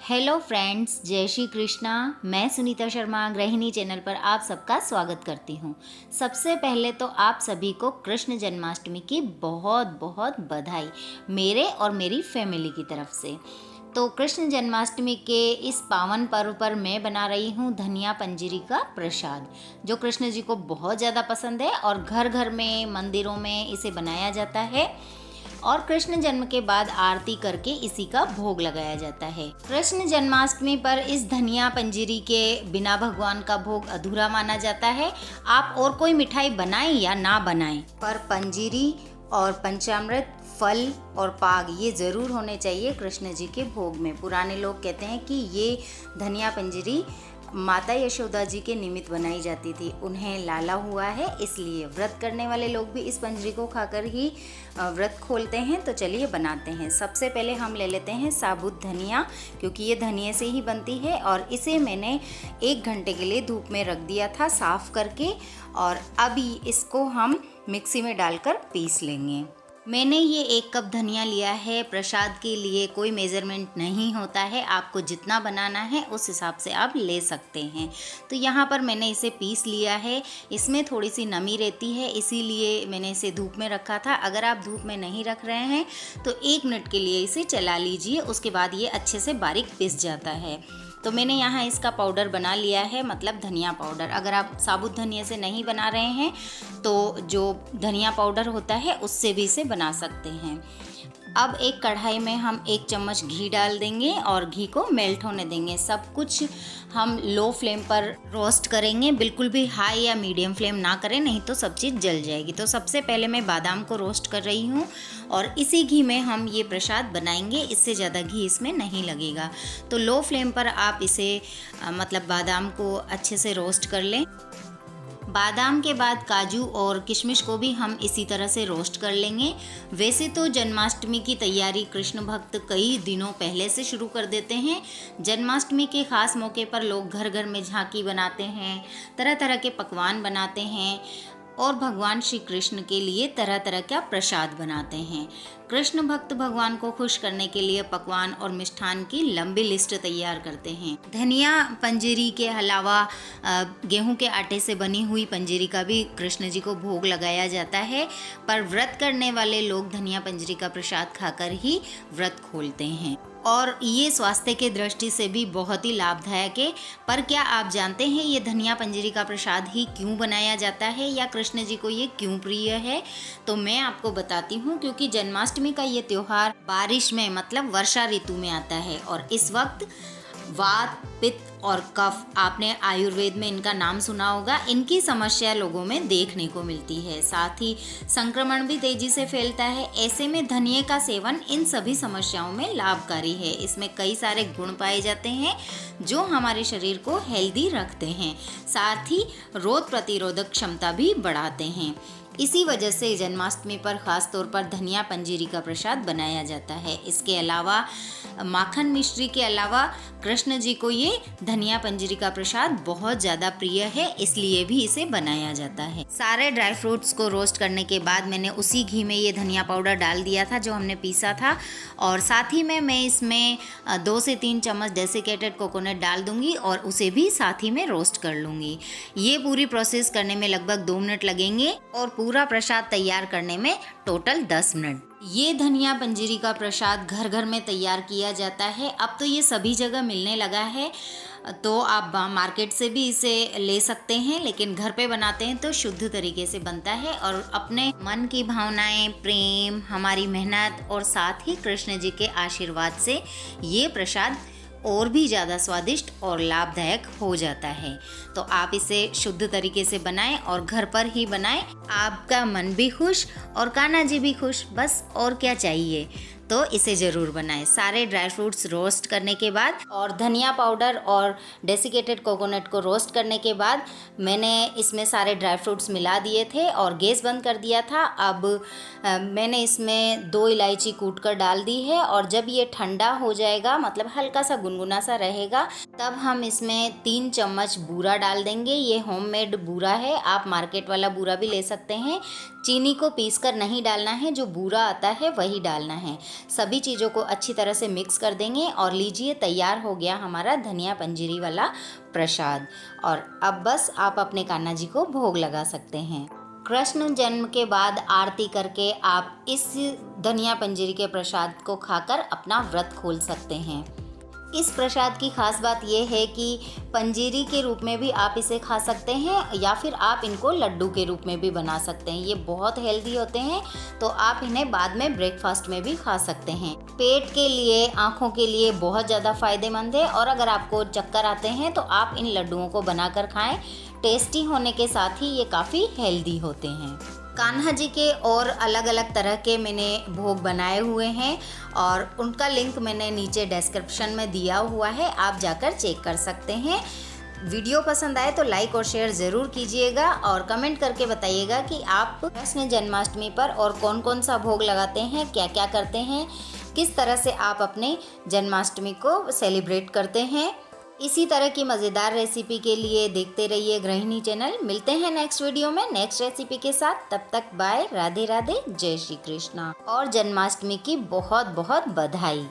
Hello friends, जय श्री कृष्णा। मैं सुनीता शर्मा गृहिणी चैनल पर आप सबका स्वागत करती हूँ। सबसे पहले तो आप सभी को कृष्ण जन्माष्टमी की बहुत बहुत बधाई मेरे और मेरी फैमिली की तरफ से। तो कृष्ण जन्माष्टमी के इस पावन पर्व पर मैं बना रही हूँ धनिया पंजीरी का प्रसाद, जो कृष्ण जी को बहुत ज़्यादा पसंद है और घर घर में मंदिरों में इसे बनाया जाता है और कृष्ण जन्म के बाद आरती करके इसी का भोग लगाया जाता है। कृष्ण जन्माष्टमी पर इस धनिया पंजीरी के बिना भगवान का भोग अधूरा माना जाता है। आप और कोई मिठाई बनाएं या ना बनाएं, पर पंजीरी और पंचामृत, फल और पाग ये ज़रूर होने चाहिए कृष्ण जी के भोग में। पुराने लोग कहते हैं कि ये धनिया पंजीरी माता यशोदा जी के निमित्त बनाई जाती थी, उन्हें लाला हुआ है, इसलिए व्रत करने वाले लोग भी इस पंजरी को खाकर ही व्रत खोलते हैं। तो चलिए बनाते हैं। सबसे पहले हम ले लेते हैं साबुत धनिया, क्योंकि ये धनिया से ही बनती है, और इसे मैंने 1 घंटे के लिए धूप में रख दिया था साफ़ करके, और अभी इसको हम मिक्सी में डालकर पीस लेंगे। मैंने ये 1 कप धनिया लिया है। प्रसाद के लिए कोई मेज़रमेंट नहीं होता है, आपको जितना बनाना है उस हिसाब से आप ले सकते हैं। तो यहाँ पर मैंने इसे पीस लिया है। इसमें थोड़ी सी नमी रहती है, इसीलिए मैंने इसे धूप में रखा था। अगर आप धूप में नहीं रख रहे हैं तो 1 मिनट के लिए इसे चला लीजिए, उसके बाद ये अच्छे से बारीक पिस जाता है। तो मैंने यहाँ इसका पाउडर बना लिया है, मतलब धनिया पाउडर। अगर आप साबुत धनिया से नहीं बना रहे हैं तो जो धनिया पाउडर होता है उससे भी इसे बना सकते हैं। अब एक कढ़ाई में हम 1 चम्मच घी डाल देंगे और घी को मेल्ट होने देंगे। सब कुछ हम लो फ्लेम पर रोस्ट करेंगे, बिल्कुल भी हाई या मीडियम फ्लेम ना करें, नहीं तो सब चीज़ जल जाएगी। तो सबसे पहले मैं बादाम को रोस्ट कर रही हूँ और इसी घी में हम ये प्रसाद बनाएंगे, इससे ज़्यादा घी इसमें नहीं लगेगा। तो लो फ्लेम पर आप इसे मतलब बादाम को अच्छे से रोस्ट कर लें। बादाम के बाद काजू और किशमिश को भी हम इसी तरह से रोस्ट कर लेंगे। वैसे तो जन्माष्टमी की तैयारी कृष्ण भक्त कई दिनों पहले से शुरू कर देते हैं। जन्माष्टमी के ख़ास मौके पर लोग घर घर में झांकी बनाते हैं, तरह तरह के पकवान बनाते हैं और भगवान श्री कृष्ण के लिए तरह तरह का प्रसाद बनाते हैं। कृष्ण भक्त भगवान को खुश करने के लिए पकवान और मिष्ठान की लंबी लिस्ट तैयार करते हैं। धनिया पंजीरी के अलावा गेहूं के आटे से बनी हुई पंजीरी का भी कृष्ण जी को भोग लगाया जाता है, पर व्रत करने वाले लोग धनिया पंजीरी का प्रसाद खाकर ही व्रत खोलते हैं और ये स्वास्थ्य के दृष्टि से भी बहुत ही लाभदायक है। पर क्या आप जानते हैं ये धनिया पंजीरी का प्रसाद ही क्यों बनाया जाता है या कृष्ण जी को ये क्यों प्रिय है? तो मैं आपको बताती हूँ। क्योंकि जन्माष्टमी का ये त्यौहार बारिश में मतलब वर्षा ऋतु में आता है और इस वक्त वात, पित्त और कफ, आपने आयुर्वेद में इनका नाम सुना होगा, इनकी समस्या लोगों में देखने को मिलती है। साथ ही संक्रमण भी तेजी से फैलता है। ऐसे में धनिये का सेवन इन सभी समस्याओं में लाभकारी है। इसमें कई सारे गुण पाए जाते हैं जो हमारे शरीर को हेल्दी रखते हैं, साथ ही रोग प्रतिरोधक क्षमता भी बढ़ाते हैं। इसी वजह से जन्माष्टमी पर ख़ास तौर पर धनिया पंजीरी का प्रसाद बनाया जाता है। इसके अलावा माखन मिश्री के अलावा कृष्ण जी को ये धनिया पंजीरी का प्रसाद बहुत ज़्यादा प्रिय है, इसलिए भी इसे बनाया जाता है। सारे ड्राई फ्रूट्स को रोस्ट करने के बाद मैंने उसी घी में ये धनिया पाउडर डाल दिया था जो हमने पीसा था, और साथ ही में मैं इसमें 2 से 3 चम्मच डेसिकेटेड कोकोनट डाल दूंगी और उसे भी साथ ही में रोस्ट कर लूँगी। ये पूरी प्रोसेस करने में लगभग 2 मिनट लगेंगे और पूरा प्रसाद तैयार करने में टोटल 10 मिनट। ये धनिया पंजीरी का प्रसाद घर घर में तैयार किया जाता है। अब तो ये सभी जगह मिलने लगा है, तो आप मार्केट से भी इसे ले सकते हैं, लेकिन घर पे बनाते हैं तो शुद्ध तरीके से बनता है और अपने मन की भावनाएं, प्रेम, हमारी मेहनत और साथ ही कृष्ण जी के आशीर्वाद से ये प्रसाद और भी ज़्यादा स्वादिष्ट और लाभदायक हो जाता है। तो आप इसे शुद्ध तरीके से बनाएं और घर पर ही बनाएं। आपका मन भी खुश और कान्हा जी भी खुश, बस और क्या चाहिए। तो इसे ज़रूर बनाएं। सारे ड्राई फ्रूट्स रोस्ट करने के बाद और धनिया पाउडर और डेसिकेटेड कोकोनट को रोस्ट करने के बाद मैंने इसमें सारे ड्राई फ्रूट्स मिला दिए थे और गैस बंद कर दिया था। अब मैंने इसमें 2 इलायची कूट कर डाल दी है, और जब ये ठंडा हो जाएगा, मतलब हल्का सा गुनगुना सा रहेगा, तब हम इसमें 3 चम्मच बूरा डाल देंगे। ये होममेड बूरा है, आप मार्केट वाला बूरा भी ले सकते हैं। चीनी को पीसकर नहीं डालना है, जो बूरा आता है वही डालना है। सभी चीज़ों को अच्छी तरह से मिक्स कर देंगे और लीजिए तैयार हो गया हमारा धनिया पंजीरी वाला प्रसाद। और अब बस आप अपने कान्हा जी को भोग लगा सकते हैं। कृष्ण जन्म के बाद आरती करके आप इस धनिया पंजीरी के प्रसाद को खाकर अपना व्रत खोल सकते हैं। इस प्रसाद की खास बात यह है कि पंजीरी के रूप में भी आप इसे खा सकते हैं या फिर आप इनको लड्डू के रूप में भी बना सकते हैं। ये बहुत हेल्दी होते हैं, तो आप इन्हें बाद में ब्रेकफास्ट में भी खा सकते हैं। पेट के लिए, आँखों के लिए बहुत ज़्यादा फ़ायदेमंद है। और अगर आपको चक्कर आते हैं तो आप इन लड्डुओं को बनाकर खाएं। टेस्टी होने के साथ ही ये काफ़ी हेल्दी होते हैं। कान्हा जी के और अलग अलग तरह के मैंने भोग बनाए हुए हैं और उनका लिंक मैंने नीचे डिस्क्रिप्शन में दिया हुआ है, आप जाकर चेक कर सकते हैं। वीडियो पसंद आए तो लाइक और शेयर ज़रूर कीजिएगा और कमेंट करके बताइएगा कि आप कृष्ण जन्माष्टमी पर और कौन कौन सा भोग लगाते हैं, क्या क्या करते हैं, किस तरह से आप अपने जन्माष्टमी को सेलिब्रेट करते हैं। इसी तरह की मज़ेदार रेसिपी के लिए देखते रहिए गृहिणी चैनल। मिलते हैं नेक्स्ट वीडियो में नेक्स्ट रेसिपी के साथ। तब तक बाय, राधे राधे, जय श्री कृष्णा और जन्माष्टमी की बहुत बहुत बधाई।